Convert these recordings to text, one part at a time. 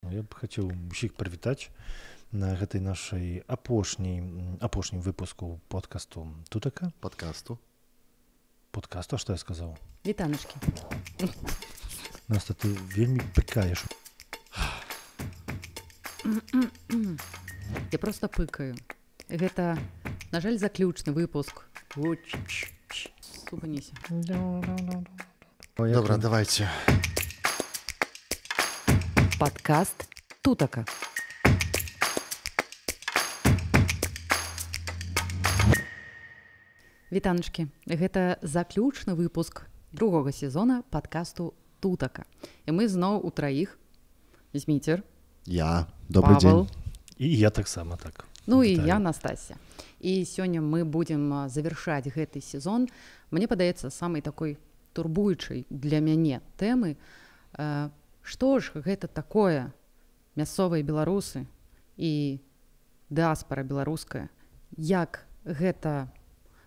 Я б хацеў усіх прывітаць на гэтай нашай апошнім выпуску подкасту Тутака. Подкасту, А што я сказаў? Вітаначкі. Наста, ты вельмі пыкаеш. Я просто пыкаю. Гэта, на жаль, заключны выпуск. Супаніся. Добра, давайте. Падкаст Тутака. Вітаначкі. Гэта заключны выпуск другога сезона падкасту Тутака. І мы зноў у траіх. Зміцер. Я. Добрый Павел. день. І я таксама так. Ну і Вітаю. я, Настасья. І сёння мы будзем завяршаць гэты сезон. Мне падаецца, самай такой турбуючай для мяне тэмы. Што ж гэта такое мясцовыя беларусы і дыаспара беларуская? Як гэта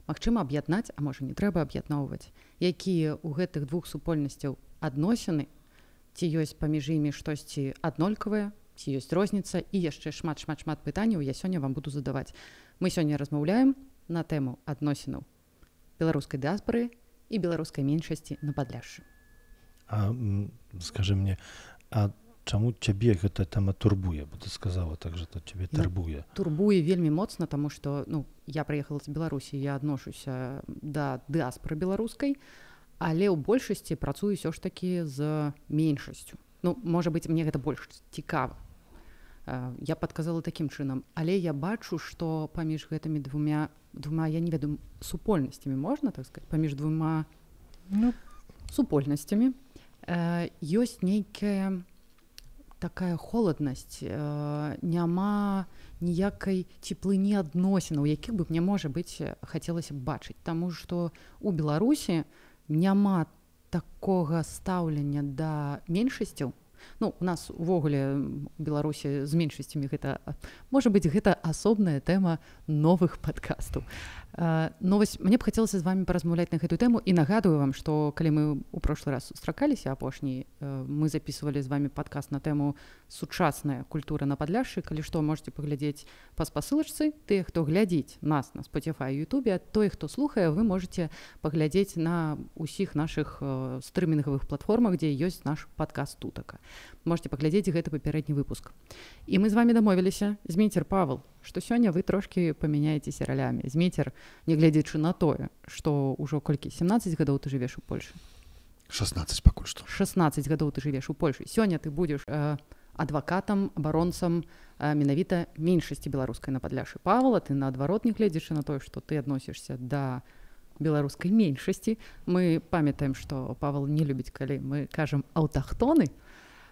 магчыма аб'яднаць, а можа не трэба аб'ядноўваць? Якія ў гэтых двух супольнасцяў адносіны? Ці ёсць паміж імі штосьці аднолькавае? Ці ёсць розніца? І яшчэ шмат пытанняў я сёння вам буду задаваць. Мы сёння размаўляем на тэму адносінаў беларускай дыаспары і беларускай меншасці на Падляшшы. Скажы мне, а чаму цябе гэта тэма турбуе? Бо ты сказала так, што цябе турбуе. Турбуе вельмі моцна, таму што я прыехала з Беларусі, я адношуся да дыаспары беларускай, але ў большасці працую ўсё ж такі з меншасцю. Можа быць, мне гэта больш цікава. Я падказала такім чынам, але я бачу, што паміж гэтымі двума, я не ведаю, супольнасцямі, можна так сказаць, паміж двума супольнасцямі ёсць нейкая такая холаднасць, няма ніякай цеплыні адносінаў, якіх бы мне, можа быць, хацелася б бачыць. Таму што ў Беларусі няма такога стаўлення да меншасцяў. У нас увогуле у Беларусі з меншасцямі гэта, можа быць, гэта асобная тэма новых падкастаў. Мне б хацелася з вами паразмаўляць на гэтую тэму і нагадую вам, што калі мы ў прошлы раз сустракаліся апошні, мы записывалі з вами падкаст на тэму сучасная культура на Падляшшы. Калі што, можете паглядзець па спасылачцы. Тыя, хто глядзіць нас на Spotify і YouTube, той, хто слухае, вы можете паглядзець на ўсіх нашых стрымінгавых платформах, дзе ёсць наш падкаст Тутака. Можете паглядзець гэты папярэдні выпуск. І мы з вами дамовіліся, Зміцер, Павел, што сёння вы трошкі памяняецеся ралямі. Зміцер, нягледзячы на тое, што ўжо колькі, 17 гадоў ты жывеш у Польшы? 16 пакуль што. 16 гадоў ты жывеш у Польшы. Сёння ты будзеш адвакатам, абаронцам менавіта меншасці беларускай на Падляшшы. Павел, ты наадварот, нягледзячы на тое, што ты адносішся да беларускай меншасці. Мы памятаем, што Павел не любіць, калі мы кажам аўтахтоны,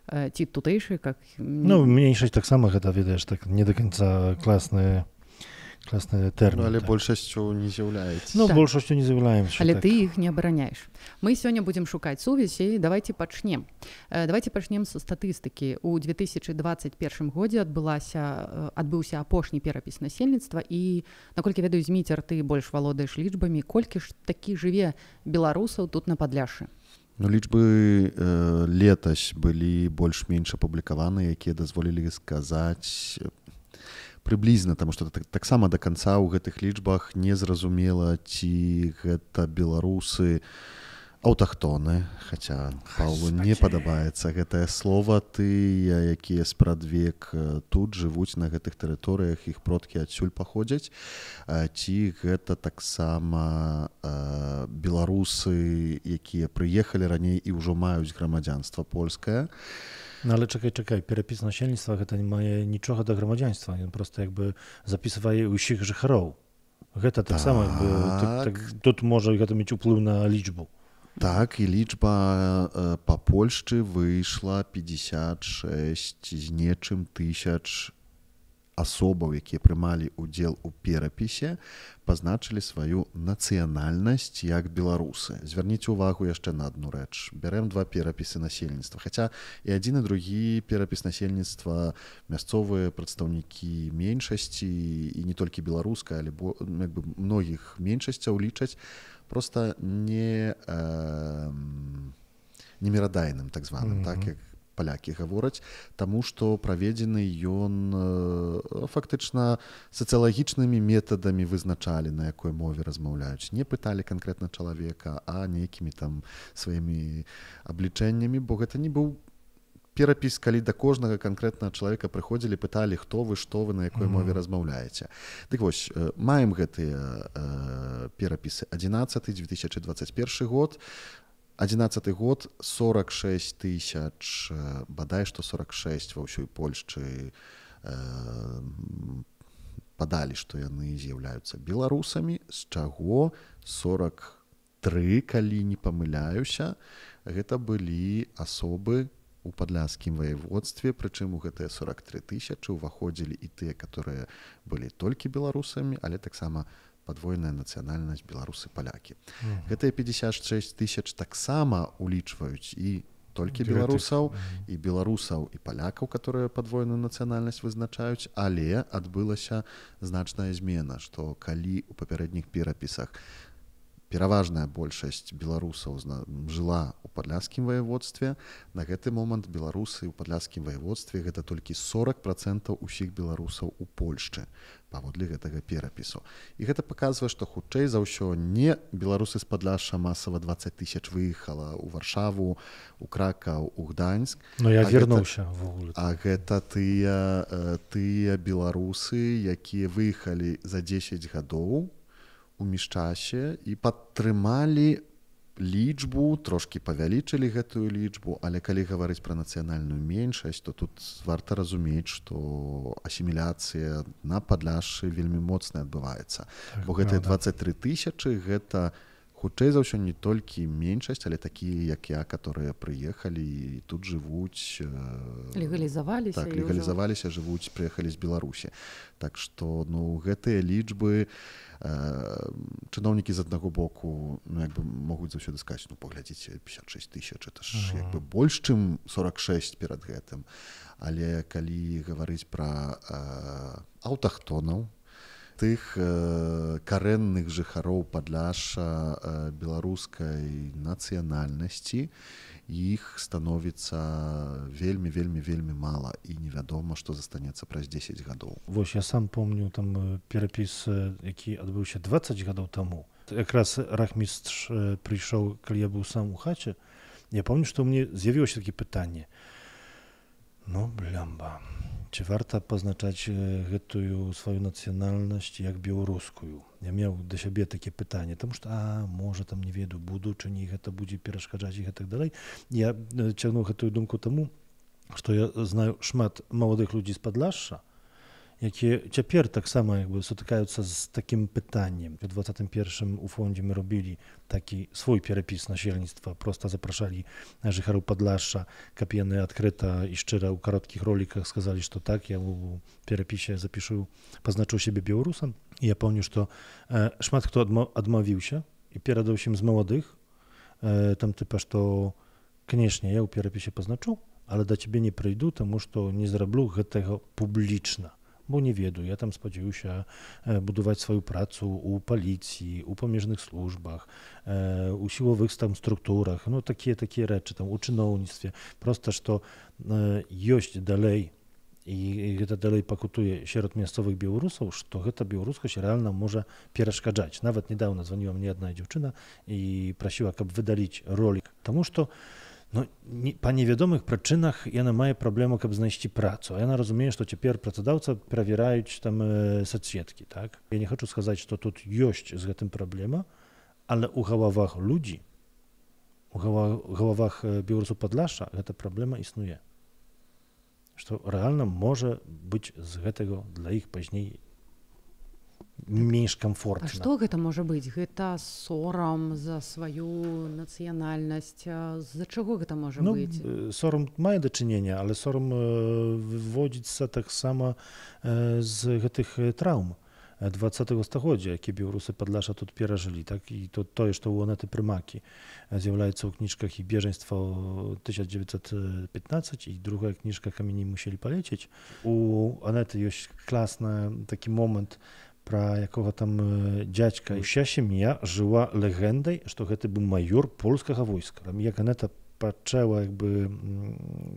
ці тутэйшыя, как... Меншасць таксама гэта, ведаеш, так не да канца класны тэрмін. Але большасцю не з'яўляецца. Большасцю не з'яўляемся. Але ты іх не абараняеш. Мы сёння будзем шукаць сувязь і давайте пачнем. Давайте пачнем са статыстыкі. У 2021 годзе адбыўся апошні перапіс насельніцтва і, наколькі ведаю, Зміцер, ты больш валодаеш лічбамі. Колькі ж такі жыве беларусаў тут на Падляшшы? Лічбы летась былі больш-менш апублікаваны, якія дазволілі сказаць прыблізна, таму што таксама да канца ў гэтых лічбах незразумела, ці гэта беларусы аўтахтоны, хаця Паўлу не падабаецца гэтае слова. Тыя, якія спрадвек тут жывуць на гэтых тэрыторыях, іх продкі адсюль паходзяць, ці гэта таксама беларусы, якія прыехалі раней і ўжо маюць грамадзянства польскае. Але чакай, перапіс насельніцтва гэта не мае нічога да грамадзянства, ён проста запісвае ўсіх жыхароў. Гэта таксама тут можа гэта мець уплыў на лічбу. Так, і лічба па Польшчы выйшла 56 з нечым тысяч асобаў, якія прымалі ўдзел у перапісе, пазначылі сваю нацыянальнасць як беларусы. Звярніце ўвагу яшчэ на адну рэч. Бярэм два перапісы насельніцтва. Хаця і адзін і другі перапіс насельніцтва мясцовыя прадстаўнікі меншасці, і не толькі беларускай, але многіх меншасцяў лічаць проста немірадайным, так званым, так, як палякі гавораць, таму што праведзены ён фактычна сацыялагічнымі метадамі вызначалі, на якой мове размаўляюць. Не пыталі канкрэтна чалавека, а нейкімі там сваімі аблічэннямі, бо гэта не быў перапіс, калі да кожнага канкрэтнага чалавека прыходзілі, пыталі, хто вы, што вы, на якой мове размаўляеце. Дык вось, маем гэтыя перапісы. 2021 год. 11 год, 46 тысяч, бадай што 46 ва ўсёй Польшчы падалі, што яны з'яўляюцца беларусамі, з чаго 43, калі не памыляюся, гэта былі асобы у падляшскім ваяводстве, прычым у гэтыя 43 тысячы ўваходзілі і тыя, которые былі толькі беларусамі, але таксама падвойная нацыянальнасць беларусы-палякі. Гэтыя 56 тысяч таксама улічваюць і толькі беларусаў, і беларусаў, і палякаў, которые падвойную нацыянальнасць вызначаюць, але адбылася значная змена, што калі у папярэдніх перапісах пераважная большасць беларусаў жыла ў падляшскім ваяводстве, на гэты момант беларусы ў падляшскім ваяводстве гэта толькі 40% усіх беларусаў у Польшчы паводле гэтага перапісу. І гэта паказвае, што хутчэй за ўсё не беларусы з Падляшша масава 20 тысяч выехала ў Варшаву, у Кракаў, у Гданьск. Ну я вярнуўся. А гэта тыя беларусы, якія выехалі за 10 гадоў у міжчасе і падтрымалі лічбу, трошкі павялічылі гэтую лічбу, але калі гаварыць пра нацыянальную меншасць, то тут варта разумець, што асіміляцыя на Падляшшы вельмі моцна адбываецца. Бо гэтыя 23 тысячы гэта хутчэй за ўсё не толькі меншасць, але такія, як я, которые прыехалі і тут жывуць, легалізаваліся, так, легалізаваліся, жывуць, прыехалі з Беларусі. Так што, ну, гэтыя лічбы чыноўнікі з аднаго боку, ну, як бы могуць заўсёды сказаць, ну, паглядзіце, 56 тысяч, это ж як бы больш, чым 46 перад гэтым. Але калі гаварыць пра аўтахтонаў, тых карэнных жыхароў Падляшша беларускай нацыянальнасці, іх становіцца вельмі мала і невядома, што застанецца праз 10 гадоў. Вось я сам помню там перапіс, які адбыўся 20 гадоў таму. Якраз рахмістр прыйшоў, калі я быў сам у хаце. Я помню, што мне з'явілася такі пытанне. Ну, блямба, ці варта пазначаць гэтую сваю нацыянальнасць як беларускую? Я меў да сябе такі пытанне, таму што, можа, там, не ведаю, будучыні гэта будзе перашкаджаць і гэтак далей. Я цягнуў гэтую думку таму, што я знаю шмат маладых людзей з Падляшша, якія цяпер таксама як бы сутыкаюцца з такім пытаннем. У 21-м у фондзе мы робілі такі свой перапіс насельніцтва, проста запрашалі жыхароў Падляшша, каб яны адкрыта і шчыра ў кароткіх роліках сказалі, што так, я ў перапісе запішу, пазначу сябе беларусам. І я памятаю, што шмат хто адмовіўся, і перад усім з маладых, там тыпа, што, канешне, я ў перапісе пазначу, але да цябе не прыйду, таму што не зраблю гэтага публічна. Бо не ведаю, я там спадзяюся будаваць сваю працу ў паліцыі, у памежных службах, у сілавых там структурах, ну такія рэчы там у чыноўніцтве. Проста што ёсць далей, і гэта далей пакутуе сярод мясцовых беларусаў, што гэта беларускасць рэальна можа перашкаджаць. Нават нядаўна званіла мне адна дзяўчына і прасіла, каб выдаліць ролік, таму што па невядомых прычынах яна мае праблему, каб знайсці працу. А яна разумее, што цяпер працадаўца правяраюць там соцсеткі, так? Я не хачу сказаць, што тут ёсць з гэтым праблема, але ў галавах людзей, у галавах беларусаў Падляшша гэта праблема існуе. Што рэальна можа быць з гэтага для іх пазней менш комфортна. А што гэта можа быць? Гэта сорам за сваю нацыянальнасць? З-за чаго гэта можа быць? Сорам мае дачынення, але сорам выводзіцца таксама з гэтых траўм 20-го стагоддзя, які беларусы Падляшша тут перажылі, так? І тое, што ў Анеты Прымакі з'яўляецца ў кніжках і беженства 1915, і другая кніжка «Камені мусілі палецець». У Анеты ёсць класны такі момант, пра якога там дзядзька. Уся сям'я жыла легендай, што гэта быў маёр польскага войска. Як Анета пачала як бы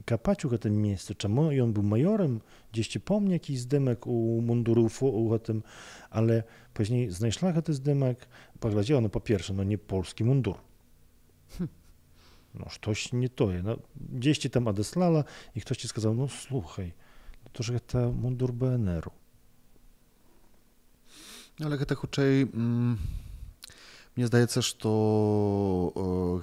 капаць у гэтым месцы, чаму ён быў маёрам, дзесьці помня які здымак у мундуры у гэтым, але пазней знайшла гэты здымак, паглядзела, ну па-перша, ну не польскі мундур. Ну штось не тое, ну, дзесьці там адаслала і хтосьці сказаў, ну слухай, то ж гэта мундур БНР-у. Але гэта хутчэй мне здаецца, што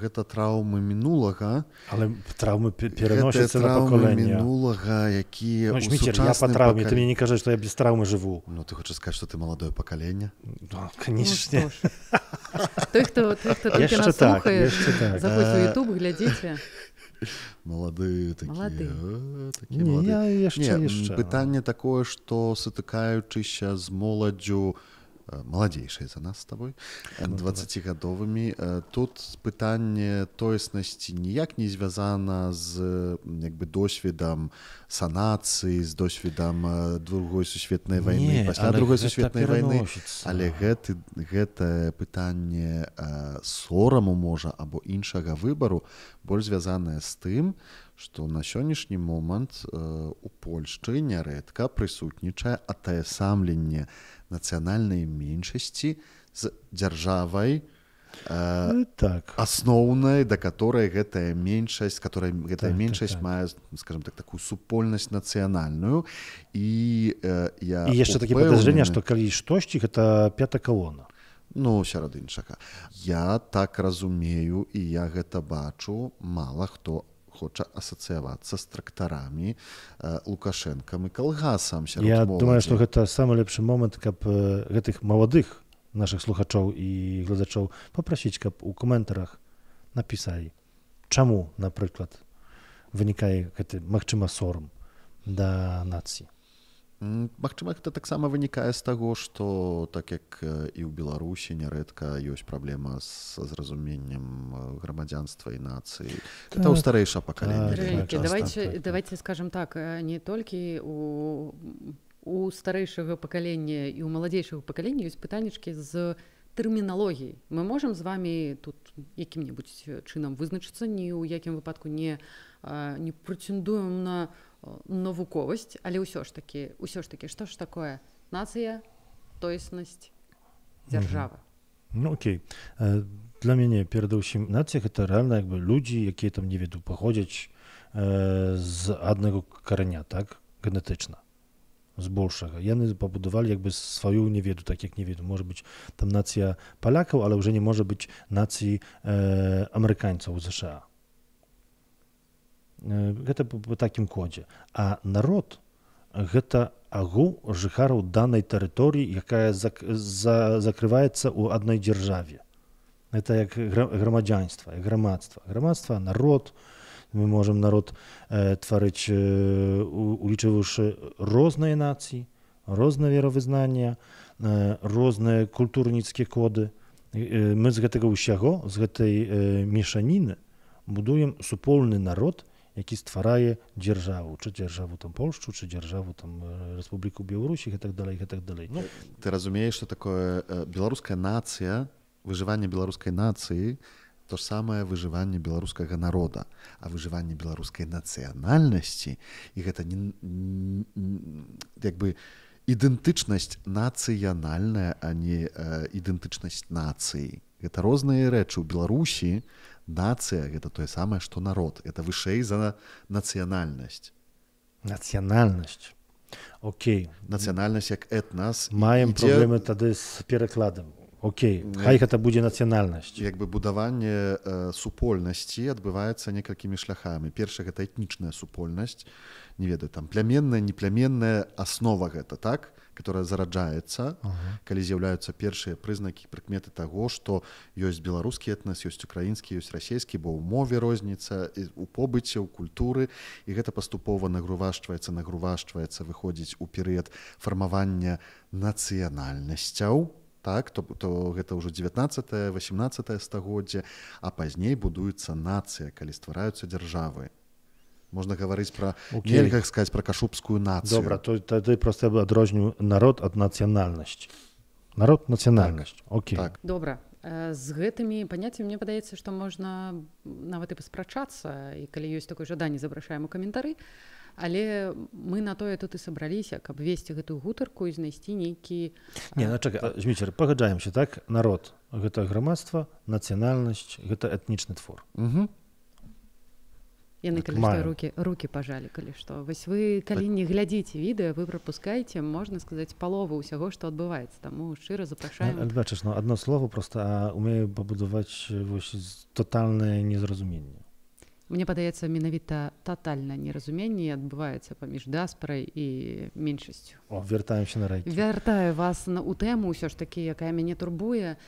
гэта траўмы мінулага. Але траўмы пераносяцца на пакаленне. Мінулага, якія ў сучасным я па траўме, ты мне не кажаш, што я без траўмы жыву. Ну ты хочаш сказаць, што ты маладое пакаленне? Ну, канечне. Той, хто толькі нас слухае, заходзь у YouTube, глядзіце. Малады такі. Не, я яшчэ. Пытанне такое, што сутыкаючыся з моладдзю маладзейшай за нас з табой, 20гадовымі. Тут пытанне тоеснасці ніяк не звязана з як бы досведам санацыі, з досведам Другой сусветнай вайны, пасля Другой сусветнай вайны, але гэта пытанне сораму можа або іншага выбару больш звязанае з тым, што на сённяшні момант у Польшчы нярэдка прысутнічае атаясамленне нацыянальнай меншасці з дзяржавай асноўнай, да которой гэтая меншасць, мае, скажем так, такую супольнасць нацыянальную. І яшчэ такі падазрэнне, што калі штосьці, гэта пятая калона. Ну, сярод іншага. Я так разумею, і я гэта бачу, мала хто хоча асацыявацца з трактарамі, Лукашэнкам і калгасам сярод моладзі. Я думаю, што гэта самы лепшы момант, каб гэтых маладых нашых слухачоў і гледачоў папрасіць, каб у каментарах напісалі, чаму, напрыклад, вынікае гэты, магчыма, сорам да нацыі. Магчыма, гэта таксама вынікае з таго, што так як і ў Беларусі нярэдка ёсць праблема з зразуменнем грамадзянства і нацыі. Гэта ў старэйшае пакаленне. Давайте скажем так, не толькі у старэйшага пакалення і ў маладзейшага пакалення ёсць пытаннічкі з тэрміналогіяй. Мы можам з вами тут якім-небудзь чынам вызначыцца, ні ў якім выпадку не прэтэндуем на навуковасць, але ўсё ж такі, што ж такое нацыя, тоеснасць, дзяржава? Ну, окей. Для мяне, перадусім, нацыя — гэта рэальна, як бы, людзі, якія там, не веду, паходзяць з аднаго караня, так, генетычна, збольшага. Яны пабудавалі, як бы, сваю, не веду, так як не веду, можа быць, там нацыя палякаў, але ўжо не можа быць нацыі амерыканцаў у ЗША. Гэта па такім кодзе. А народ — гэта агул жыхараў данай тэрыторыі, якая закрываецца ў адной дзяржаве. Гэта як грамадзянства, як грамадства. Грамадства, народ. Мы можам народ тварыць, улічваючы розныя нацыі, розныя веравызнання, розныя культурніцкія коды. Мы з гэтага ўсяго, з гэтай мешаніны будуем супольны народ, які стварае дзяржаву, чи дзяржаву там Польшчу, чи дзяржаву там Рэспубліку Беларусі і так далей, і так далей. Ну, ты разумееш, што такое беларуская нацыя, выжыванне беларускай нацыі, то ж самае выжыванне беларускага народа, а выжыванне беларускай нацыянальнасці, і гэта як бы ідэнтычнасць нацыянальная, а не ідэнтычнасць нацыі. Гэта розныя рэчы. У Беларусі нацыя — гэта тое самае, што народ. Гэта вышэй за нацыянальнасць. Нацыянальнасць. Окей. Нацыянальнасць як этнас. Маем праблемы тады з перакладам. Окей, хай гэта будзе нацыянальнасць. Як бы будаванне супольнасці адбываецца некалькімі шляхамі. Першы — гэта этнічная супольнасць. Не ведаю, там пляменная, непляменная аснова гэта, так? Которая зараджаецца, калі з'яўляюцца першыя прызнакі, прыкметы таго, што ёсць беларускі этнас, ёсць украінскі, ёсць расійскі, бо ў мове розніца, у побыце, ў культуры, і гэта паступова нагрувашчваецца, выходзіць у перыяд фармавання нацыянальнасцяў, так, то гэта ўжо 19-18 стагоддзе, а пазней будуецца нацыя, калі ствараюцца дзяржавы. Можна гаварыць пра, нельга сказаць пра кашубскую нацыю. Добра, тады проста адрозню народ ад нацыянальнасці. Народ — нацыянальнасць. Окей. Так. Добра. З гэтымі паняццямі мне падаецца, што можна нават і паспрачацца, і калі ёсць такое жаданне, запрашаем у каментары. Але мы на тое тут і сабраліся, каб весці гэтую гутарку і знайсці нейкі... Не, чакай, Зміцер, пагаджаемся, так? Народ — гэта грамадства, нацыянальнасць, гэта этнічны твор. Яны, калі што, рукі пажалі, калі што. Вось вы, калі не глядзіце відэо, вы прапускаеце, можна сказаць, палову ўсяго, што адбываецца. Таму шчыра запрашаем. Бачыш, адно слово проста умею пабудаваць тотальнае незразуменне. Мне падаецца, менавіта татальнае неразуменне адбываецца паміж дыаспарай і меншасцю. Вяртаемся на райкі. Вяртаю вас у тэму ўсё ж такі, якая мяне турбуе.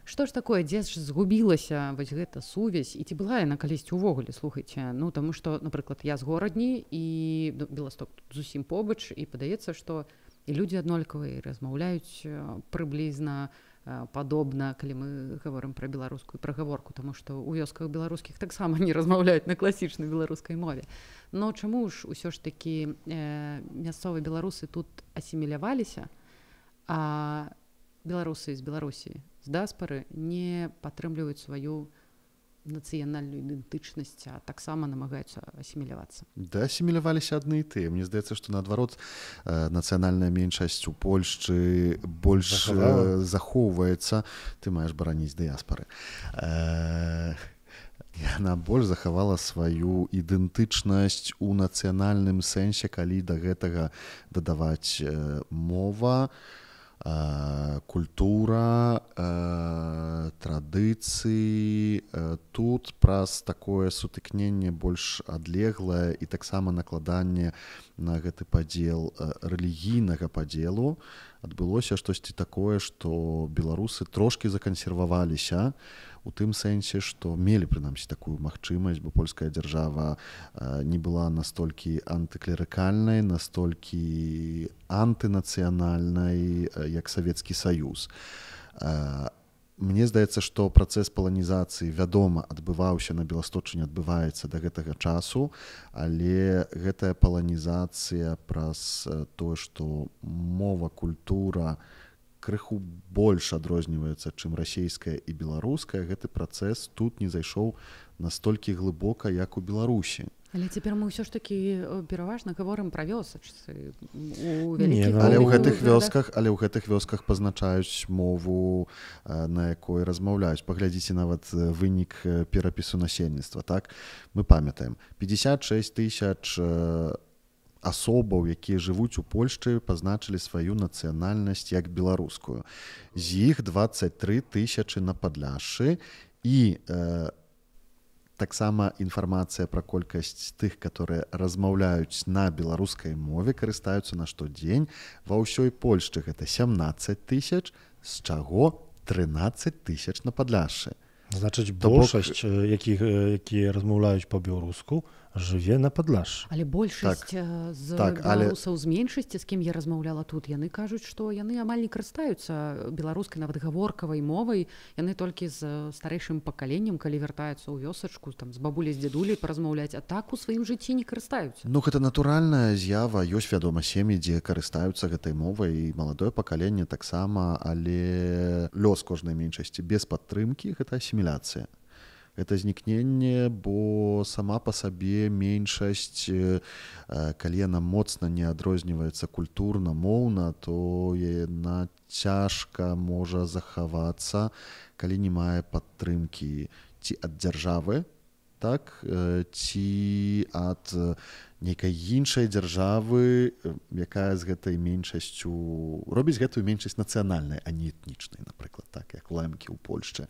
Што ж такое, дзе ж згубілася вось гэта сувязь, і ці была яна калісьці ўвогуле, слухайце. Ну, таму што, напрыклад, я з горадні, і Беласток тут зусім побач, і падаецца, што і людзі аднолькавыя, размаўляюць прыблізна падобна, калі мы гаворым пра беларускую прагаворку, таму што ў вёсках беларускіх таксама не размаўляюць на класічнай беларускай мове. Но чаму ж усё ж такі мясцовыя беларусы тут асіміляваліся, а беларусы з Беларусі, з дыаспары не падтрымліваюць сваю нацыянальную ідэнтычнасць, а таксама намагаюцца асімілявацца. Да, асіміляваліся адны і тыя. Мне здаецца, што наадварот нацыянальная меншасць у Польшчы больш захоўваецца. Ты маеш бараніць дыаспары. Яна больш захавала сваю ідэнтычнасць у нацыянальным сэнсе, калі да гэтага дадаваць мова, культура, традыцыі. Тут праз такое сутыкненне больш адлеглае і таксама накладанне на гэты падзел рэлігійнага падзелу адбылося штосьці такое, што беларусы трошкі закансерваваліся у тым сэнсе, што мелі прынамсі такую магчымасць, бо польская дзяржава не была настолькі антыклерыкальнай, настолькі антынацыянальнай, як Савецкі Саюз. Мне здаецца, што працэс паланізацыі, вядома, адбываўся на Беласточыне, адбываецца да гэтага часу, але гэтая паланізацыя праз тое, што мова, культура крыху больш адрозніваецца, чым расейская і беларуская, гэты працэс тут не зайшоў настолькі глыбока, як у Беларусі. Але цяпер мы ўсё ж такі пераважна гаворым пра вёсачцы. Але ў гэтых вёсках пазначаюць мову, на якой размаўляюць. Паглядзіце нават вынік перапісу насельніцтва. Так? Мы памятаем, 56 тысяч асобаў, якія жывуць у Польшчы, пазначылі сваю нацыянальнасць як беларускую. З іх 23 тысячы на Падляшшы, і таксама інфармацыя пра колькасць тых, которые размаўляюць на беларускай мове, карыстаюцца на штодзень ва ўсёй Польшчы. Гэта 17 тысяч, з чаго 13 тысяч на Падляшшы. Значыць, большасць, якія размаўляюць па-беларуску, жыве на Падляшшы. Але большасць з беларусаў з меншасці, з кім я размаўляла тут, яны кажуць, што яны амаль не карыстаюцца беларускай, нават гаворкавай мовай. Яны толькі з старэйшым пакаленнем, калі вяртаюцца ў вёсачку, там, з бабуляй, з дзядуляй паразмаўляць, а так у сваім жыцці не карыстаюцца. Ну, гэта натуральная з'ява. Ёсць, вядома, сем'і, дзе карыстаюцца гэтай мовай, і маладое пакаленне таксама, але лёс кожнай меншасці без падтрымкі — гэта асіміляцыя. Гэта знікненне, бо сама па сабе меншасць, калі яна моцна не адрозніваецца культурна, моўна, то яна цяжка можа захавацца, калі не мае падтрымкі ці ад дзяржавы, так, ці ад нейкай іншай дзяржавы, якая з гэтай меншасцю робіць гэтую меншасць нацыянальнай, а не этнічнай, напрыклад, так, як лэмкі ў Польшчы.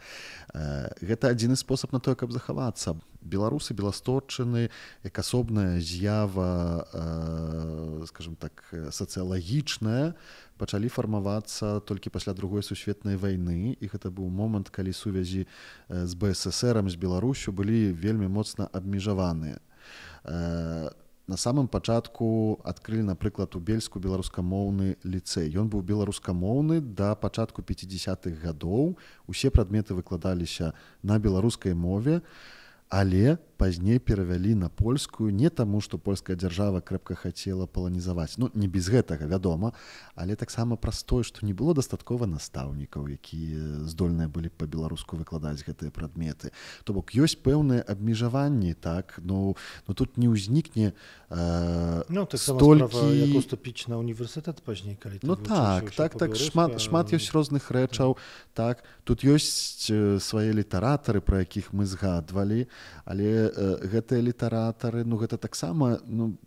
Гэта адзіны спосаб на тое, каб захавацца. Беларусы, беласточчыны, як асобная з'ява, скажем так, сацыялагічная, пачалі фармавацца толькі пасля Другой сусветнай вайны, і гэта быў момант, калі сувязі з БССРам, з Беларусю былі вельмі моцна абмежаваныя. На самым пачатку адкрылі, напрыклад, у Бельску беларускамоўны ліцэй. Ён быў беларускамоўны да пачатку 50-х гадоў. Усе прадметы выкладаліся на беларускай мове, але пазней перавялі на польскую не таму, што польская дзяржава крэпка хацела паланізаваць. Ну, не без гэтага, вядома, але таксама праз тое, што не было дастаткова настаўнікаў, якія здольныя былі па-беларуску выкладаць гэтыя прадметы. То бок ёсць пэўныя абмежаванні, так, ну тут не ўзнікне столькі... як уступіць на універсітэт пазней, калі ты шмат ёсць розных рэчаў, так, тут ёсць свае літаратары, пра якіх мы згадвалі, але гэтыя літаратары, ну гэта таксама, ну,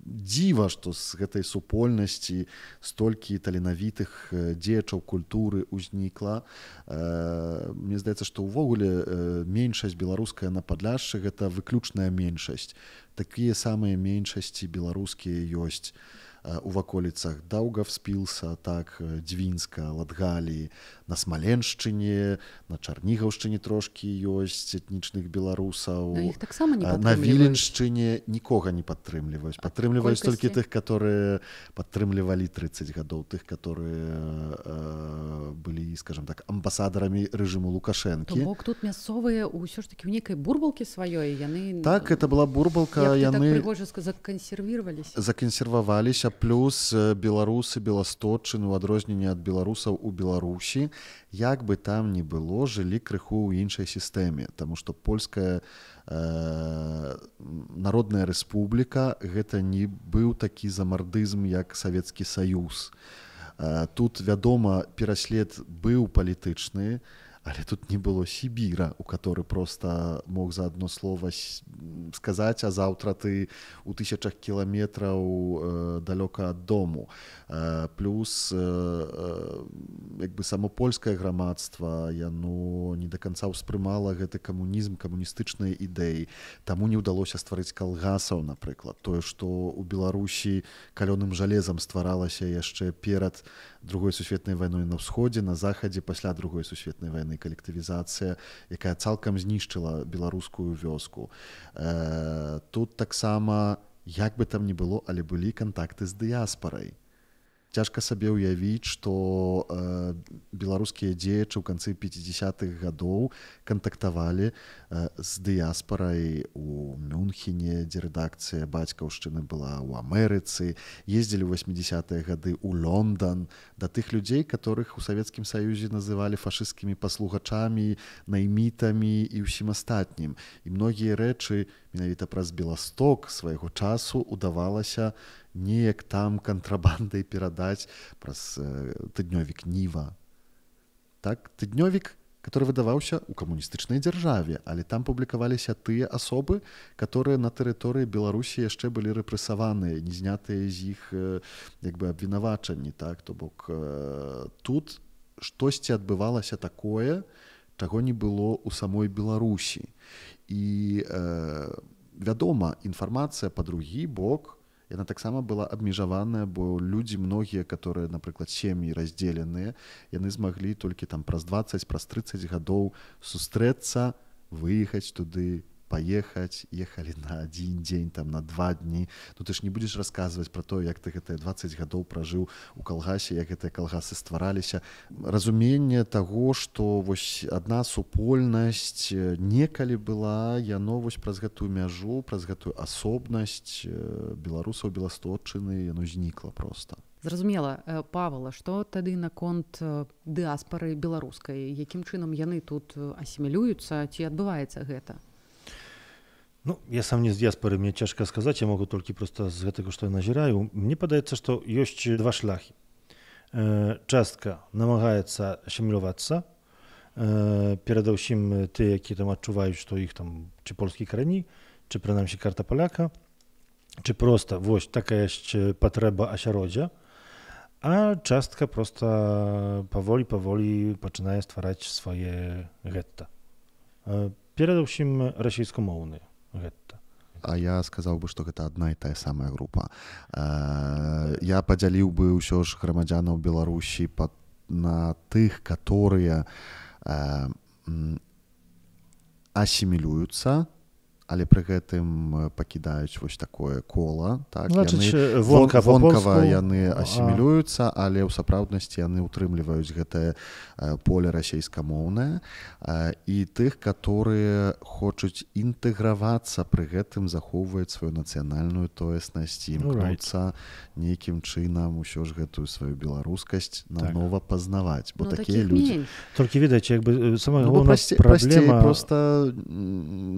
дзіва, што з гэтай супольнасці столькі таленавітых дзеячаў культуры ўзнікла. Мне здаецца, што ўвогуле меншасць беларуская на Падляшшы — гэта выключная меншасць. Такія самыя меншасці беларускія ёсць у ваколіцах Даўгавспілса, так, Дзвінска, Латгаліі, на Смаленшчыне, на Чарнігаўшчыне трошкі ёсць этнічных беларусаў. Іх таксама не на Віленшчыне нікога не падтрымліваюць. Падтрымліваюць толькі тых, которые падтрымлівалі 30 гадоў, тых, которые былі, скажем так, амбасадарамі рэжыму Лукашэнкі. То бок тут мясцовыя ўсё ж такі ў нейкай бурбалкі сваёй, яны... Так, это была бурбалка, яны... так прыгожа закансервіраваліся. Закансерваваліся, плюс беларусы беласточчыны, у адрозненне ад беларусаў у Беларусі, як бы там ні было, жылі крыху ў іншай сістэме, таму што польская народная рэспубліка — гэта не быў такі замардызм, як Савецкі Саюз. Тут, вядома, пераслед быў палітычны, але тут не было Сібіра, у который просто мог за одно слово сказаць, а заўтра ты у 1000 кіламетраў далёка ад дому. Плюс як бы само польскае грамадства, яно не до канца ўспрымала гэты камунізм, камуністычныя ідэі. Таму не ўдалося стварыць калгасаў, напрыклад. Тое, што ў Беларусі калёным жалезам стваралася яшчэ перад Другой сусветнай вайной на ўсходзе, на захадзе пасля Другой сусветнай вайны калектывізацыя, якая цалкам знішчыла беларускую вёску. Тут таксама, як бы там ні было, але былі кантакты з дыяспарай. Цяжка сабе ўявіць, што беларускія дзеячы ў канцы 50-х гадоў кантактавалі з дыяспарай у Мюнхене, дзе рэдакцыя бацькаўшчыны была, ў Амерыцы, ездзілі ў 80-е гады ў Лондан, да тых людзей, которых у Савецкім Саюзе называлі фашысцкімі паслугачамі, наймітамі і ўсім астатнім. І многія рэчы менавіта праз Беласток свайго часу удавалася неяк там кантрабандай перадаць праз тыднёвік Ніва. Так, тыднёвік, который выдаваўся ў камуністычнай дзяржаве, але там публікаваліся тыя асобы, которые на тэрыторыі Беларусі яшчэ былі рэпрэсаваныя, не знятыя з іх як бы абвінавачанні. Так? То бок тут штосьці адбывалася такое, чаго не было ў самой Беларусі. І вядома, інфармацыя па другі бок, яна таксама была абмежаваная, бо людзі многія, которые, напрыклад, сем'і раздзеленыя, яны змаглі толькі там праз 20, праз 30 гадоў сустрэцца, выехаць туды, паехаць, ехалі на 1 дзень, там, на 2 дні. Ну ты ж не будзеш расказваць пра то, як ты гэтыя 20 гадоў пражыў у калгасе, як гэтыя калгасы ствараліся. Разуменне таго, што вось адна супольнасць некалі была, яно вось праз гэтую мяжу, праз гэтую асобнасць беларусаў беласточчыны, яно знікла проста. Зразумела, Павла, што тады наконт дыаспары беларускай? Якім чынам яны тут асімілююцца, ці адбываецца гэта? Ну, я сам не з дыяспары, мне цяжка сказаць, я могу толькі проста з гэтага, што я назіраю. Мне падаецца, што ёсць два шляхі. Частка намагаецца асімілявацца, перадусім тыя, які там адчуваюць, што іх там ці польскі карані, ці прынамсі карта паляка, ці проста вось такая ёсць патрэба асяроддзя, а частка проста паволі пачынае ствараць свае гетта. Перадусім расійскамоўныя гетта. А я сказаў бы, што гэта адна і тая самая група. Я падзяліў бы ўсё ж грамадзянаў Беларусі на тых, которые асімілююцца, але пры гэтым пакідаюць вось такое кола, так, значыць, вонкава яны асімілююцца, але ў сапраўднасці яны ўтрымліваюць гэтае поле расейскамоўнае, і тых, которые хочуць інтэгравацца, пры гэтым захоўваюць сваю нацыянальную тоеснасць, імкнуцца нейкім чынам усё ж гэтую сваю беларускасць нанова пазнаваць, бо такія людзі. Толькі відаць, як бы самая галоўная праблема просто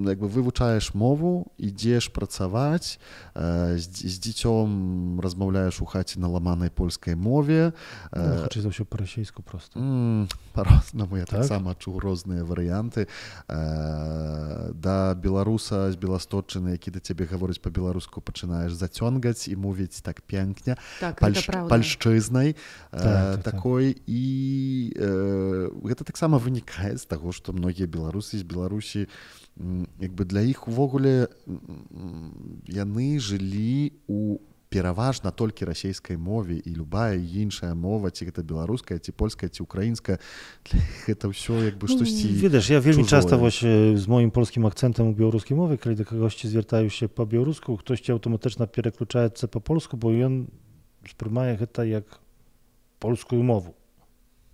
як бы вывучаеш мову, ідзеш працаваць, з дзіцём размаўляеш у хаце на ламанай польскай мове. Хутчэй за ўсё па-расейску проста. Па-рознаму, я таксама чуў розныя варыянты. Да беларуса з Беласточчыны, які да цябе гаворыць па-беларуску, пачынаеш зацёнгаць і мовіць так пенкне, пальшчызнай такой. І гэта таксама вынікае з таго, што многія беларусы з Беларусі, як бы для іх увогуле яны жылі у пераважна толькі расейскай мове, і любая іншая мова, ці гэта беларуская, ці польская, ці украінская, гэта ўсё як бы штосьці ведаеш, я вельмі часта вось з моім польскім акцэнтам у беларускай мове, калі да кагосьці звяртаюся па-беларуску, хтосьці аўтаматычна пераключаецца па-польску, бо ён спрымае гэта як польскую мову.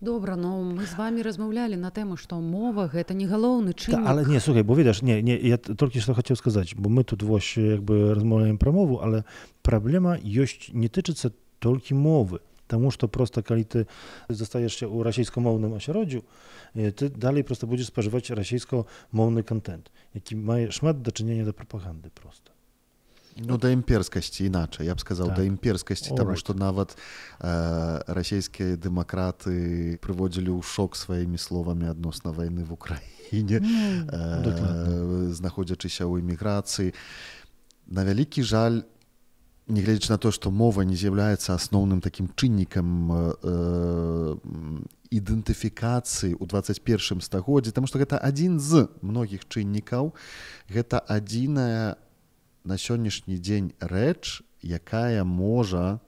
Добра, но мы з вами размаўлялі на тэму, што мова гэта не галоўны чыннік. Але не, слухай, бо ведаеш, я толькі што хацеў сказаць, бо мы тут вось як бы размаўляем пра мову, але праблема ёсць не тычыцца толькі мовы, таму што проста калі ты застаешся ў расійскамоўным асяроддзю, ты далей проста будзеш спажываць расійскамоўны контент, які мае шмат дачынення да прапаганды проста. Ну, да імперскасці, іначай, я б сказаў, да імперскасці, таму што нават расійскія дэмакраты прыводзілі ў шок сваімі словамі адносна вайны в Украіне, знаходзячыся ў эміграцыі. На вялікі жаль, нягледзячы на то, што мова не з'яўляецца асноўным такім чыннікам ідэнтыфікацыі ў 21 стагоддзі, таму што гэта адзін з многіх чыннікаў, гэта адзіная на сённяшні дзень рэч, якая можа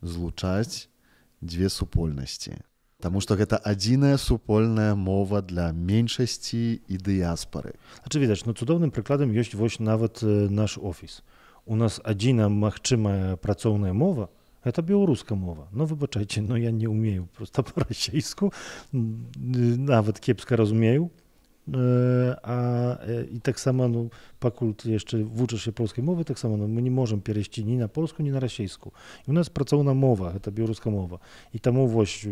злучаць дзве супольнасці. Таму што гэта адзіная супольная мова для меншасці і дыяспары. Значыць, відаць, цудоўным прыкладам ёсць вось нават наш офіс. У нас адзіная магчымая працоўная мова — гэта беларуская мова. Ну, выбачайце, я не ўмею проста па-расейску, нават кепска разумею. І таксама, пакуль ты яшчэ вучышся польскай мовы, таксама мы не можам перайсці ні на польскую, ні на расейскую. І у нас працоўная мова, гэта беларуская мова. І таму вось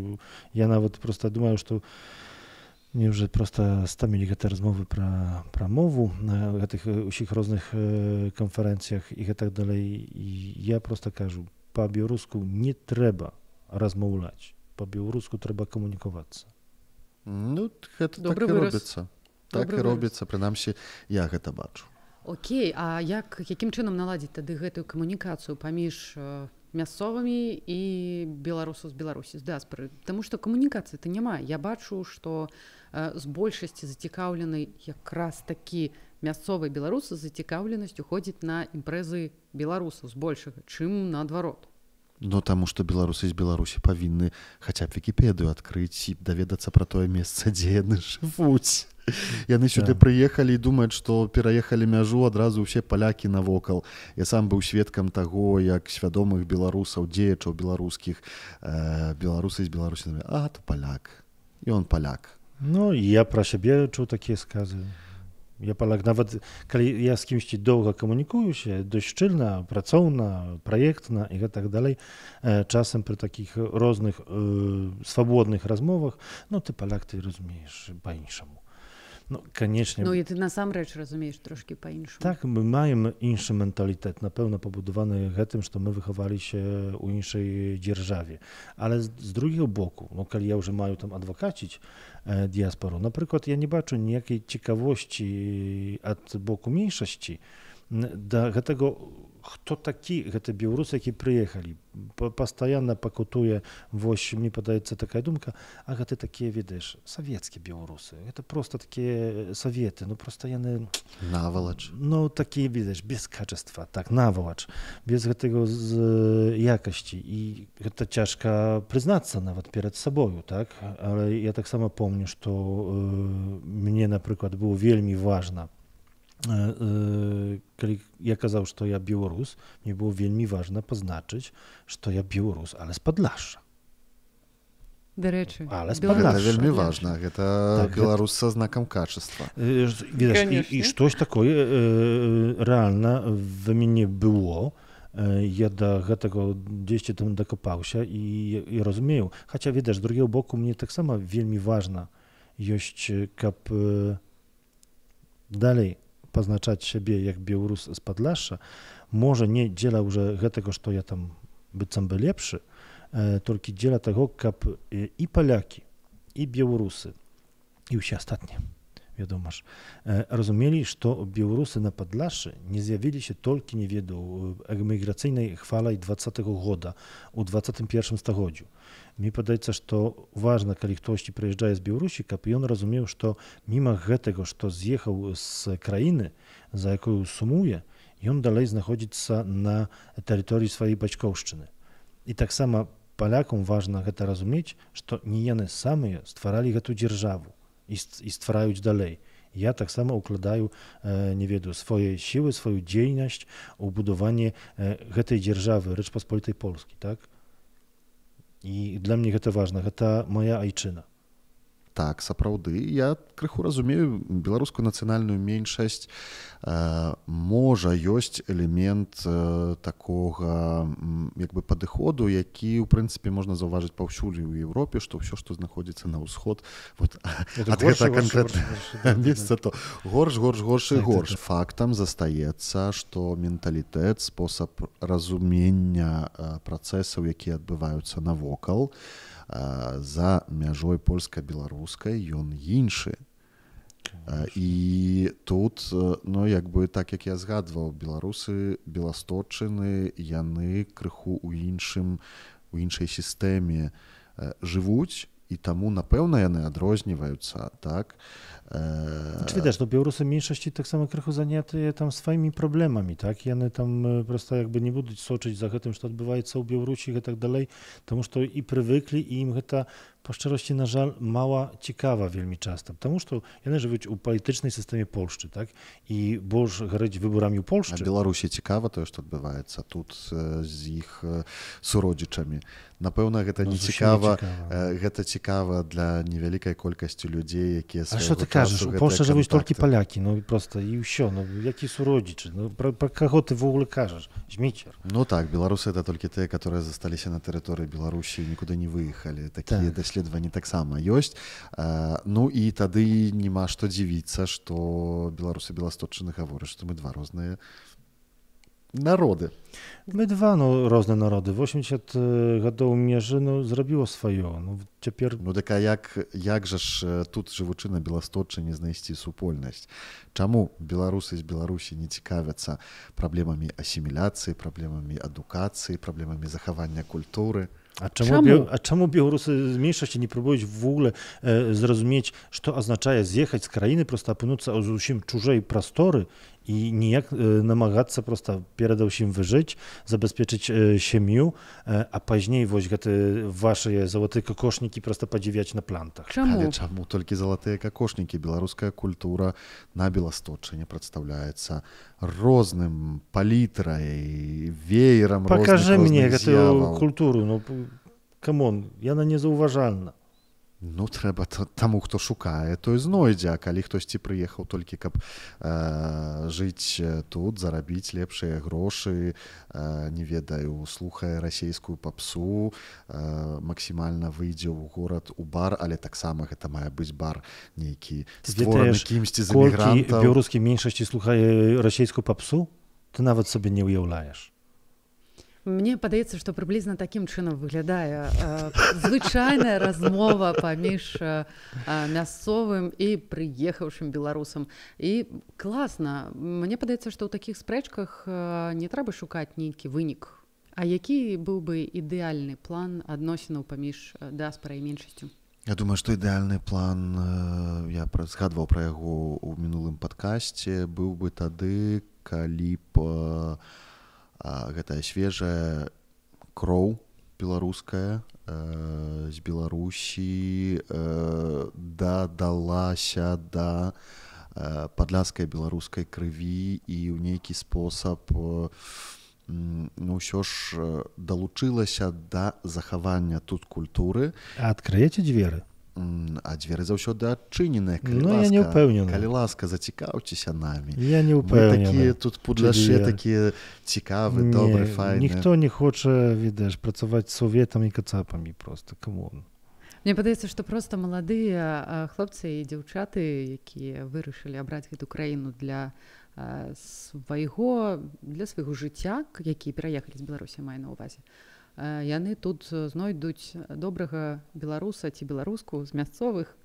я нават проста думаю, што мне ўжо проста стамілі гэтыя размовы пра мову на гэтых усіх розных канферэнцыях і гэтак далей. І я проста кажу, па-беларуску не трэба размаўляць, па-беларуску трэба камунікавацца. Ну, гэта так і робіцца. Так і робіцца, прынамсі, я гэта бачу. Окей, а якім чынам наладзіць тады гэтую камунікацыю паміж мясцовымі і беларусаў з Беларусі, з дыаспары? Таму што камунікацыі-то няма. Я бачу, што з большасці зацікаўленай якраз такі мясцовыя беларусы з зацікаўленасцю ходзяць на імпрэзы беларусаў збольшага, чым наадварот. Ну, таму што беларусы з Беларусі павінны хаця б Вікіпедыю адкрыць і даведацца пра тое месца, дзе яны жывуць. Яны сюды прыехалі і думаюць, што пераехалі мяжу адразу ўсе палякі навокал. Я сам быў сведкам таго, як свядомых беларусаў, дзеячаў беларускіх, беларусы з Беларусі, то паляк. І он паляк. Ну, я пра сябе чуў такія сказы. Я паляк, нават калі я з кімсьці доўга камунікуюся, досць шчыльна, працоўна, праектна і гэтак далей, часам пры такіх розных свабодных размовах, ты паляк, ты разумееш па-іншаму. Канечне. І ты насамрэч разумееш трошкі па-іншаму. Так, мы маем іншы менталітэт, напэўна, пабудаваны гэтым, што мы выхаваліся ў іншай дзяржаве. Але з другого боку, калі я ўжо маю там адвакаціць дыяспору, напрыклад, я не бачу ніякай цікавосці ад боку меншасці да гэтага, хто такі гэта беларусы, які прыехалі. Пастаянна пакутуе, вось мне падаецца такая думка, а гэта такія, ведаеш, савецкія беларусы. Гэта проста такія саветы, проста яны навалач. Такія, ведаеш, без качества, так, навалач, без гэтага з якасці. І гэта цяжка прызнацца нават перад сабою, так? Але я таксама помню, што мне, напрыклад, было вельмі важна Калі я казаў, што я беларус, мне было вельмі важна пазначыць, што я беларус, але з Падляшша. Дарэчы, Але Гэта вельмі важна, гэта беларус са знакам качества. І штось такое рэальна в мяне было. Я да гэтага дзесьці там дакапаўся і разумею. Хаця, ведаеш, з другого боку, мне таксама вельмі важна ёсць, каб далей пазначаць сябе як беларус з Падляшша, можа не дзеля ўжо гэтага, што я там быццам бы лепшы, толькі дзеля таго, каб і палякі, і беларусы, і ўсе астатнія, вядома ж, разумелі, што беларусы на Падляшшы не з'явіліся толькі, не ведаю, эміграцыйнай хвалай 20-го года, у 21 стагоддзю. Мне падаецца, што важна, калі хтосьці прыязджае з Беларусі, каб ён разумеў, што міма гэтага, што з'ехаў з краіны, за якую сумуе, ён далей знаходзіцца на тэрыторыі сваёй бацькоўшчыны. І таксама палякам важна гэта разумець, што не яны самыя стваралі гэту дзяржаву і ствараюць далей. Я таксама укладаю, не ведаю, свае сілы, сваю дзейнасць у будаванне гэтай дзяржавы, Рэчпаспольтай Польскай, так? І для мяне гэта важна, гэта моя айчына. Так, сапраўды. Я крыху разумею беларускую нацыянальную меншасць. Можа, ёсць элемент такога як бы падыходу, які, ў прынцыпе, можна заўважыць паўсюль у Еўропе, што ўсё, што знаходзіцца на ўсход, вот, ад гэта канкрэтна месца, то горш і горш. Фактам застаецца, што менталітэт, спосаб разумення працэсаў, якія адбываюцца навокал, за мяжой польска-беларускай, ён іншы. І тут, ну, як бы, так як я згадваў, беларусы беласточчыны, яны крыху ў іншай сістэме жывуць, і таму, напэўна, яны адрозніваюцца, так? Відаць, што беларусы меншасці таксама крыху занятыя там сваімі праблемамі, так? Яны там проста як бы не будуць сочыць за гэтым, што адбываецца ў Беларусі і так далей, таму што і прывыклі, і ім гэта, па шчырасці, на жаль, мала цікава вельмі часта, таму што яны жывуць у палітычнай сістэме Польшчы, так? І больш гарыць выбарамі ў Польшчы. А Беларусі цікава тое, што адбываецца тут з іх суродзічамі. Напэўна, гэта не цікава, гэта цікава для невялікай колькасці людзей, якія свайго часу... А што ты кажаш? У Польшчы жывуць толькі палякі, ну проста і ўсё, ну які суродзічы, ну пра каго ты ввогуле кажаш? Зміцер. Ну так, беларусы это толькі тыя, которые засталіся на тэрыторыі Беларусі і нікуды не выехалі. Такія даследаванні таксама ёсць. Ну і тады нема што дзівіцца, што беларусы беласточчыны гавораць, што мы два розныя народы. Мы два, ну, розныя народы. 80 гадоў межы, ну, зрабіла сваё. Ну, цяпер... Ну, так а як жа ж тут, жывучы на Беласточчыне, знайсці супольнасць? Чаму беларусы з Беларусі не цікавяцца праблемамі асіміляцыі, праблемамі адукацыі, праблемамі захавання культуры? А чаму беларусы з меншасці не прабуюць ввогуле зразумець, што азначае з'ехаць з краіны, проста апынуцца ў зусім чужой прасторы і ніяк намагацца проста перадусім выжыць, забяспечыць сям'ю, а пазней вось гэты вашыя залатыя какошнікі проста падзівяць на плантах. Але чаму толькі залатыя какошнікі? Беларуская культура на Беласточчыне прадстаўляецца розным палітрай, веерам розных з'яваў. Пакажы мне гэтую культуру, ну, камон, яна незаўважальна. Ну, трэба таму, хто шукае, той знойдзе, а калі хтосьці прыехаў толькі, каб жыць тут, зарабіць лепшыя грошы, не ведаю, слухае расейскую папсу, максімальна выйдзе ў горад у бар, але таксама гэта мае быць бар нейкі створаны кімсьці з эмігрантаў. Колькі беларускай меншасці слухае расейскую папсу, ты нават сабе не ўяўляеш. Мне падаецца, што прыблізна такім чынам выглядае звычайная размова паміж мясцовым і прыехаўшым беларусам. І класна. Мне падаецца, што ў такіх спрэчках не трэба шукаць нейкі вынік. А які быў бы ідэальны план адносінаў паміж дыаспарай і меншасцю? Я думаю, што ідэальны план, я згадваў пра яго ў мінулым падкасці, быў бы тады, калі б гэтая свежая кроў беларуская з Беларусі дадалася да падляцкай беларускай крыві і ў нейкі спосаб ўсё ж далучылася да захавання тут культуры. А адкрыеце дзверы? А дзверы заўсёды адчыненыя. Я не ўпэўнены. Калі ласка, зацікаўцеся намі. Я не ўпэўнены. Такія тут пудляшы такія цікавы, добры, файны. Ніхто не хоча, ведаеш, працаваць советам і кацапамі просто, камон. Мне падаецца, што проста маладыя хлопцы і дзяўчаты, якія вырашылі абраць гэту краіну для свайго жыцця, якія пераехалі з Беларусі, маю на ўвазе, яны тут знойдуць добрага беларуса ці беларуску з мясцовых,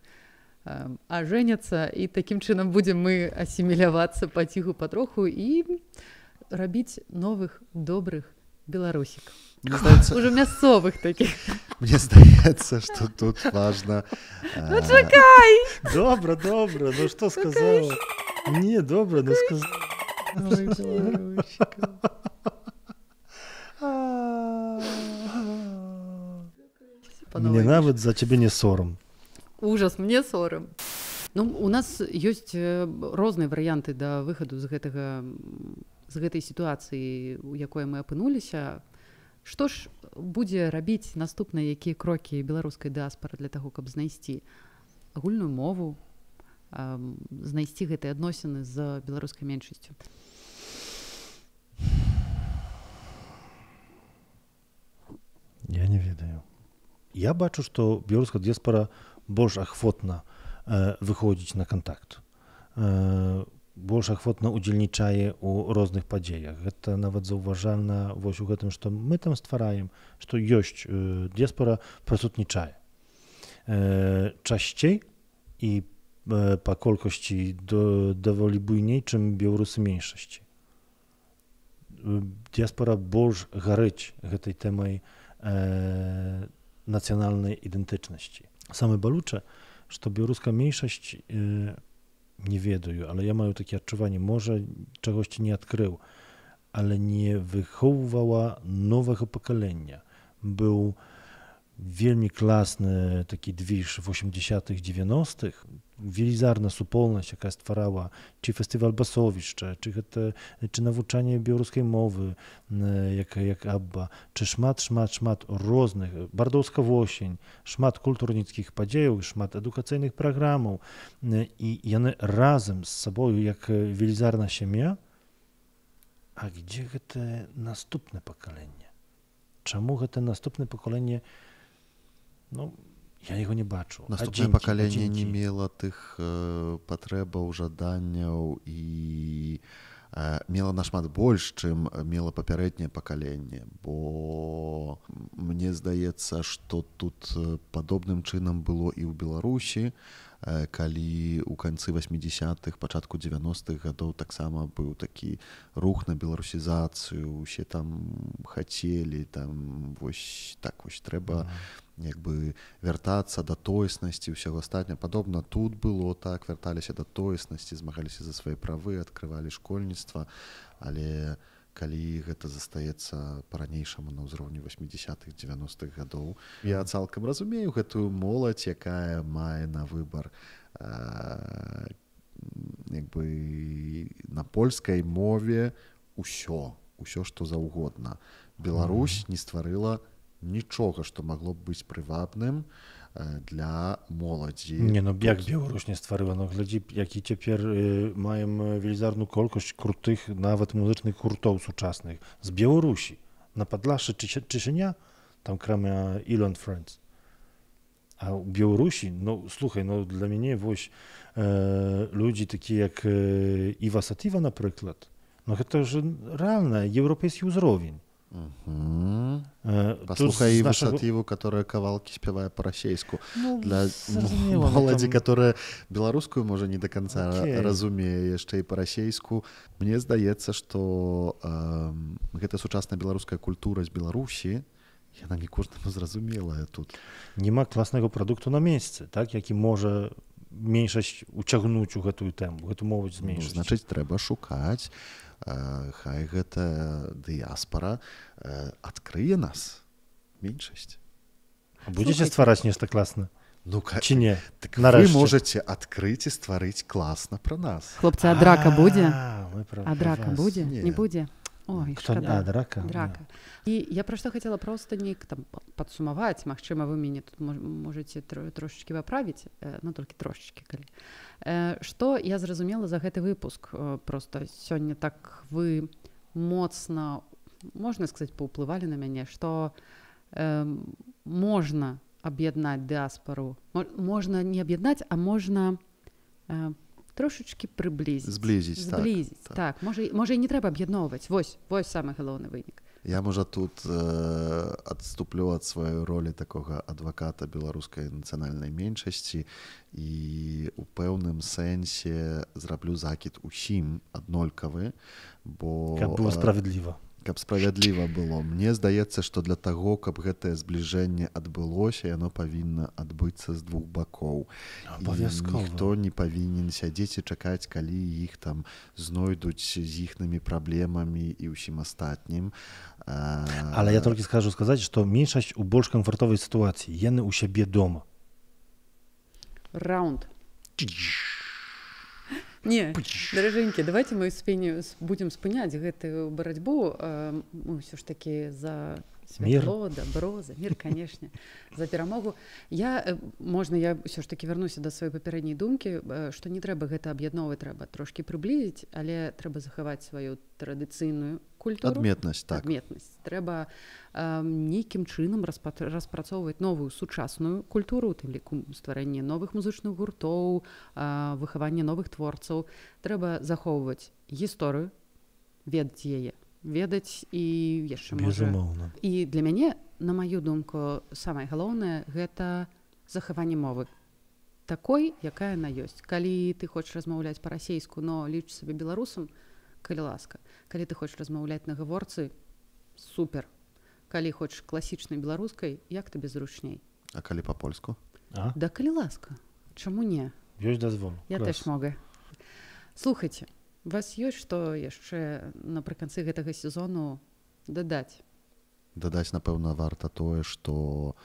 ажэняцца, і такім чынам будзем мы асімілявацца паціху патроху і рабіць новых добрых беларусік. Уже мясцовых такіх. Мне здаецца, што тут важна... Ну чакай! Добра, ну што сказала? Не, добра, ну сказала. Ой, беларусіка. Мне нават за цябе не сорам. Ужас, мне сорам. Ну, у нас ёсць розныя варыянты да выхаду з гэтай сітуацыі, у якой мы апынуліся. Што ж будзе рабіць наступныя якія крокі беларускай дыаспары для таго, каб знайсці агульную мову, знайсці гэтыя адносіны з беларускай меншасцю? Я не ведаю. Я бачу, што беларуская дыаспара больш ахвотна выходзіць на кантакт. Больш ахвотна удзельнічае ў розных падзеях. Гэта нават заўважальна вось у гэтым, што мы там ствараем, што ёсць дыаспара прысутнічае. Часцей і па колькасці даволі буйней, чым беларусы меншасці. Дыаспара больш гарыць гэтай тэмай нацыянальнай ідэнтычнасці. Самае балючае, што беларуская меншасць, не ведаю, але я маю такі адчуванне, можа чагосьці не адкрыў, але не выхоўвала новага пакалення. Быў вельмі класны такі движ 80-х, 90-х, велізарна супольнасць, якая стварала ці фестываль басовішча, ці навучанне беларускай мовы, як Абба, ці шмат розных, бардоўска восень, шмат культурніцкіх падзеяў, шмат адукацыйных праграмаў, і яны разам з сабою, як велізарная сям'я. А дзе гэта наступнае пакаленне? Чаму гэта наступнае пакаленне? Ну, я яго не бачу. Наступнае пакаленне не мела тых патрэбаў, жаданняў і мела нашмат больш, чым мела папярэдняе пакаленне, бо мне здаецца, што тут падобным чынам было і ў Беларусі, калі ў канцы 80-х, пачатку 90-х гадоў таксама быў такі рух на беларусізацыю, усе там хацелі, там вось так вось трэба як бы вяртацца да тоеснасці, ўсяго астатняга. Падобна тут было так, вярталіся да тоеснасці, змагаліся за свае правы, адкрывалі школьніцтва, але калі гэта застаецца па-ранейшаму на ўзроўні 80-х, 90-х гадоў. Я цалкам разумею гэтую моладзь, якая мае на выбар як бы на польскай мове ўсё, што заўгодна. Беларусь не стварыла нічога, што магло б быць прывабным для моладзі. Не, ну як Беларусь не стварыла, ну глядзі, які цяпер маем велізарную колькасць крутых, нават музычных гуртоў сучасных з Беларусі. На Падлашчы Чечня, там кроме Ill and Friends. А ў Беларусі, ну слухай, ну для мяне вось людзі такія, як Іва Сатіва, напрыклад, ну гэта ж рэальна еўрапейскі ўзровень. Послухай Іву Сатіву, которая кавалкі спявае па-расейску. Для моладзі, которая беларускую, можа, не до конца разумее яшчэ і па-расейску. Мне здаецца, што гэта сучасная беларуская культура з Беларусі, яна не кожнаму зразумелая тут. Нема класнага прадукту на месцы, так, які можа меншасць уцягнуць у гэтую тэму, гэту моладзь з меншасцю. Значыць, трэба шукаць. Хай гэта дыяспара адкрые нас, меншасць. Будзеце ствараць нешта класна? Ці не? Так Нарэшце. вы можаце адкрыць і стварыць класна пра нас. Хлопцы, а драка будзе? Мы пра А драка вас. будзе? Не. Не будзе? Ой, шкада. драка? Драка. І я пра што хацела проста неяк там падсумаваць, магчыма, вы мяне тут можаце трошачкі паправіць, ну толькі трошачкі, калі. Што я зразумела за гэты выпуск? Проста сёння так вы моцна, можна сказаць, паўплывалі на мяне, што можна аб'яднаць дыаспару. Можна не аб'яднаць, а можна трошечки прыблізіць. Зблізіць, так. Можа і не трэба аб'ядноўваць. Вось самы галоўны вынік. Я, можа, тут адступлю ад сваёй ролі такога адваката беларускай нацыянальнай меншасці і у пэўным сэнсе зраблю закід усім аднолькавы, бо... Каб было справядліва. Каб справядліва было. Мне здаецца, што для таго, каб гэтае збліжэнне адбылося, яно павінна адбыцца з двух бакоў. Абавязкова. Ніхто не павінен сядзець і чакаць, калі іх там знойдуць з іхнымі праблемамі і ўсім астатнім. Але я толькі скажу сказаць, што меншасць у больш камфортовай сітуацыі. Яны ў сябе дома. Раунд. Не, даражэнькі, давайте мы будзем спыняць гэтую барацьбу. Мы ўсё ж такі за святло, добро, за мір, канешне, за перамогу. Я ўсё ж такі вярнуся да сваёй папярэдняй думкі, што не трэба гэта аб'ядноўваць, трэба трошкі прыблізіць, але трэба захаваць сваю традыцыйную культуру. Адметнасць, так. Адметнасць. Трэба нейкім чынам распрацоўваць новую сучасную культуру, у тым ліку стварэнне новых музычных гуртоў, выхаванне новых творцаў. Трэба захоўваць гісторыю, ведаць яе, ведаць і яшчэ можа. Безумоўна. І для мяне, на маю думку, самае галоўнае гэта захаванне мовы. Такой, якая яна ёсць. Калі ты хочаш размаўляць па-расейску, но ліч сабе беларусам, калі ласка. Калі ты хочаш размаўляць на гаворцы, супер. Калі хочаш класічнай беларускай, як табе зручней. А калі па-польску? Да калі ласка. Чаму не? Ёсць дазвол. Я теж могу. Слухайце, у вас ёсць што яшчэ напрыканцы гэтага сезону дадаць? Дадаць, напэўна, варта тое, што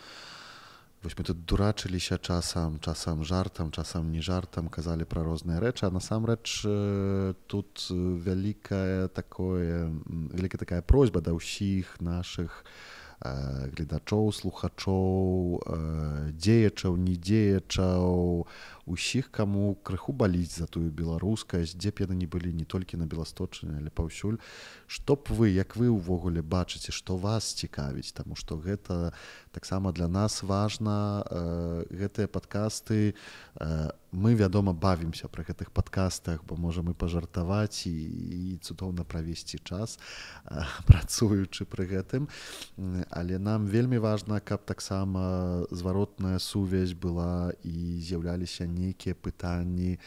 вось мы тут дурачыліся часам жартам, часам не жартам, казалі пра розныя рэчы, а насамрэч тут вялікая такая просьба да ўсіх нашых гледачоў, слухачоў, дзеячаў, не дзеячаў, усіх, каму крыху баліць за тую беларускасць, дзе б яны не былі не толькі на Беласточыне, але паўсюль. Што б вы, як вы ўвогуле бачыце, што вас цікавіць, таму што гэта таксама для нас важна. Гэтыя падкасты, мы, вядома, бавімся пры гэтых падкастах, бо можам і пажартаваць і цудоўна правесці час, працуючы пры гэтым. Але нам вельмі важна, каб таксама зваротная сувязь была і з'яўляліся нейкія пытанні.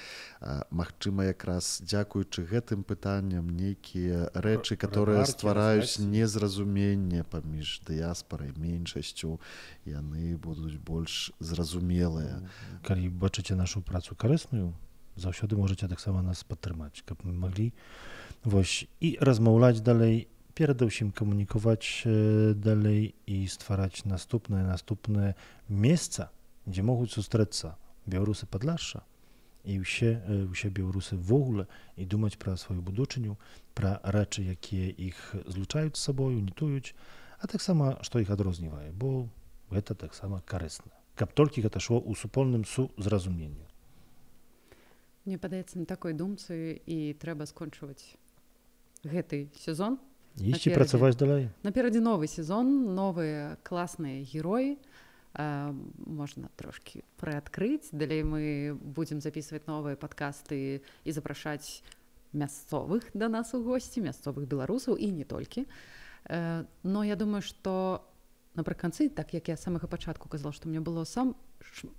Магчыма, якраз дзякуючы гэтым пытанням нейкія рэчы, которые ствараюць незразуменне паміж дыяспарай, меншасцю, яны будуць больш зразумелыя. Калі бачыце нашу працу карысную, заўсёды можаце таксама нас падтрымаць, каб мы маглі і размаўляць далей, перадусім камунікаваць далей і ствараць наступнае месца, дзе могуць сустрэцца беларусы Падляшша і ўсе беларусы ввогуле і думаць пра сваю будучыню, пра рэчы, якія іх злучаюць з сабою, унітуюць, а таксама, што іх адрознівае, бо гэта таксама карысна. Каб толькі гэта шло ў супольным сузразуменні. Мне падаецца, на такой думцы і трэба скончваць гэты сезон. Ісці працаваць далей. Наперадзе новы сезон, новыя класныя героі. Можна трошкі прыадкрыць. Далей мы будзем записываць новыя падкасты і запрашаць мясцовых да нас у госці, мясцовых беларусаў і не толькі. Но я думаю, што напрыканцы, так як я з самага пачатку казала, што мне было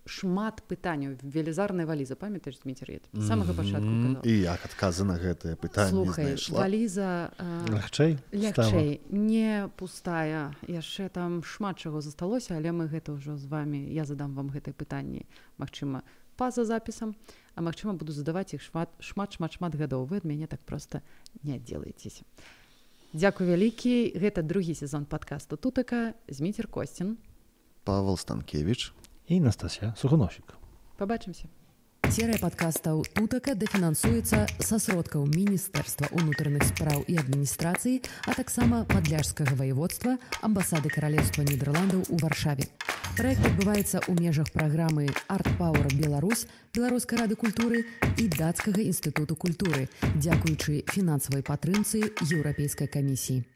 шмат пытанняў, велізарная валіза, памятаеш, Дмітрый? З самага пачатку казала. І як адказы на гэтае пытанне знайшла? Слухай, валіза лягчэй, не пустая. Яшчэ там шмат чаго засталося, але мы гэта ўжо з вами, я задам вам гэтае пытанне, магчыма, па-за запісам, а магчыма, буду задаваць іх шмат гадоў. Вы ад мяне так проста не аддзелаецеся. Дзякуй вялікі. Гэта другі сезон падкасту «Тутака». Зміцер Косцін. Павел Станкевич. і Настасія Сухоносік. Пабачымся. Серыя падкастаў «Тутака» дафінансуецца са сродкаў Міністэрства ўнутраных спраў і адміністрацыі, а таксама Падляшскага ваяводства, амбасады Каралеўства Нідерландаў у Варшаве. Праект адбываецца ў межах праграмы «Арт Пауэр Беларусь», Беларускай рады культуры і Дацкага інстытуту культуры, дзякуючы фінансавай падтрымцы Еўрапейскай камісіі.